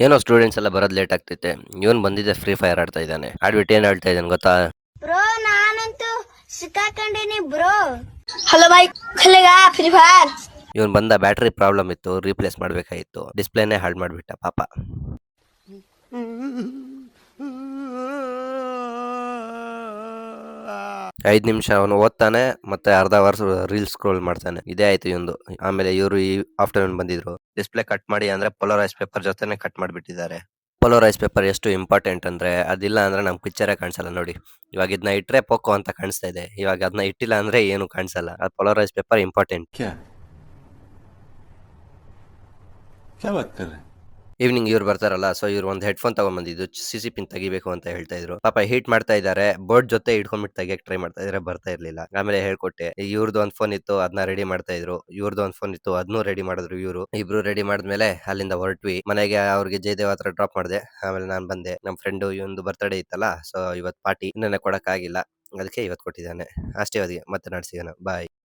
ಏನೋ ಸ್ಟೂಡೆಂಟ್ಸ್ ಎಲ್ಲ ಬರೋದ್ ಲೇಟ್ ಆಗ್ತೈತೆ. ಇವನ್ ಬಂದಿದ್ದೆ ಫ್ರೀ ಫೈರ್ ಆಡ್ತಾ ಇದ್ದಾನೆ. ಆಡ್ಬಿಟ್ಟು ಏನ್ ಹೇಳ್ತಾ ಇದ್ದಾನೆ ಗೊತ್ತಾ? ಬ್ರೋ ನಾನಂತೂ ಸಿಕ್ಕಾಕೊಂಡಿನಿ ಬ್ರೋ. ಹಲೋ ಬಾಯ್ ಖಲೇಗಾ ಫ್ರೀ ಫೈರ್. ಇವನ್ ಬಂದ ಬ್ಯಾಟ್ರಿ ಪ್ರಾಬ್ಲಮ್ ಇತ್ತು, ರೀಪ್ಲೇಸ್ ಮಾಡ್ಬೇಕಾಗಿತ್ತು. ಡಿಸ್ಪ್ಲೇನೇ ಹಾಳು ಮಾಡ್ಬಿಟ್ಟ ಪಾಪ. 5 ನಿಮಿಷ ಅವನು ಓದ್ತಾನೆ, ಮತ್ತೆ ಅರ್ಧ ಅವರ್ ರೀಲ್ಸ್ ಸ್ಕ್ರೋಲ್ ಮಾಡ್ತಾನೆ. ಇದೇ ಆಯ್ತು ಇವಂದು. ಆಮೇಲೆ ಇವರು ಈ ಆಫ್ಟರ್ನೂನ್ ಬಂದಿದ್ರು. ಡಿಸ್ಪ್ಲೇ ಕಟ್ ಮಾಡಿ ಅಂದ್ರೆ ಪೊಲರೈಸ್ ಪೇಪರ್ ಜೊತೆನೆ ಕಟ್ ಮಾಡ್ಬಿಟ್ಟಿದ್ದಾರೆ. ಪೊಲರೈಸ್ ಪೇಪರ್ ಎಷ್ಟು ಇಂಪಾರ್ಟೆಂಟ್ ಅಂದ್ರೆ, ಅದಿಲ್ಲ ಅಂದ್ರೆ ನಮ್ ಪಿಕ್ಚರೇ ಕಾಣಿಸಲ್ಲ ನೋಡಿ. ಇವಾಗ ಇದನ್ನ ಇಟ್ರೆ ಪೋಕೋ ಅಂತ ಕಾಣಿಸ್ತಾ ಇದೆ, ಇವಾಗ ಅದನ್ನ ಇಟ್ಟಿಲ್ಲ ಅಂದ್ರೆ ಏನು ಕಾಣಿಸಲ್ಲ. Polarise paper important. क्या क्या बात कर रहे हैं? ಈವ್ನಿಂಗ್ ಇವ್ರು ಬರ್ತಾರಲ್ಲ, ಸೊ ಇವ್ರು ಒಂದು ಹೆಡ್ಫೋನ್ ತಗೊಂಡ್ಬಂದಿದ್ದು ಸಿ ಪಿನ್ ತೆಗಿಬೇಕು ಅಂತ ಹೇಳ್ತಾ ಇದ್ರು. ಪಾಪ ಹೀಟ್ ಮಾಡ್ತಾ ಇದ್ದಾರೆ, ಬೋರ್ಡ್ ಜೊತೆ ಇಟ್ಕೊಂಡ್ಬಿಟ್ಟು ತೆಗಿಯಕ್ ಟ್ರೈ ಮಾಡ್ತಾ ಇದ್ರೆ ಬರ್ತಾ ಇರ್ಲಿಲ್ಲ. ಆಮೇಲೆ ಹೇಳ್ಕೊಟ್ಟೆ. ಇವ್ರದ್ದು ಒಂದ್ ಫೋನ್ ಇತ್ತು, ಅದನ್ನ ರೆಡಿ ಮಾಡ್ತಾ ಇದ್ರು. ಇವ್ರದ್ದು ಒಂದ್ ಫೋನ್ ಇತ್ತು, ಅದನ್ನು ರೆಡಿ ಮಾಡಿದ್ರು ಇವ್ರು. ಇಬ್ರು ರೆಡಿ ಮಾಡಿದ್ಮೇಲೆ ಅಲ್ಲಿಂದ ಹೊರಟ್ವಿ ಮನೆಗೆ. ಅವ್ರಿಗೆ ಜಯದೇವ್ ಹತ್ರ ಡ್ರಾಪ್ ಮಾಡಿದೆ. ಆಮೇಲೆ ನಾನ್ ಬಂದೆ. ನಮ್ ಫ್ರೆಂಡ್ ಇವಂದು ಬರ್ತ್ಡೇ ಇತ್ತಲ್ಲ, ಸೊ ಇವತ್ ಪಾರ್ಟಿ ಇನ್ನೇನೆ ಕೊಡಕ್ ಆಗಿಲ್ಲ, ಅದಕ್ಕೆ ಇವತ್ ಕೊಟ್ಟಿದ್ದಾನೆ ಅಷ್ಟೇ. ಅವಧಿಗೆ ಮತ್ತೆ ನಾಡ್ಸಿಗೋಣ. ಬಾಯ್.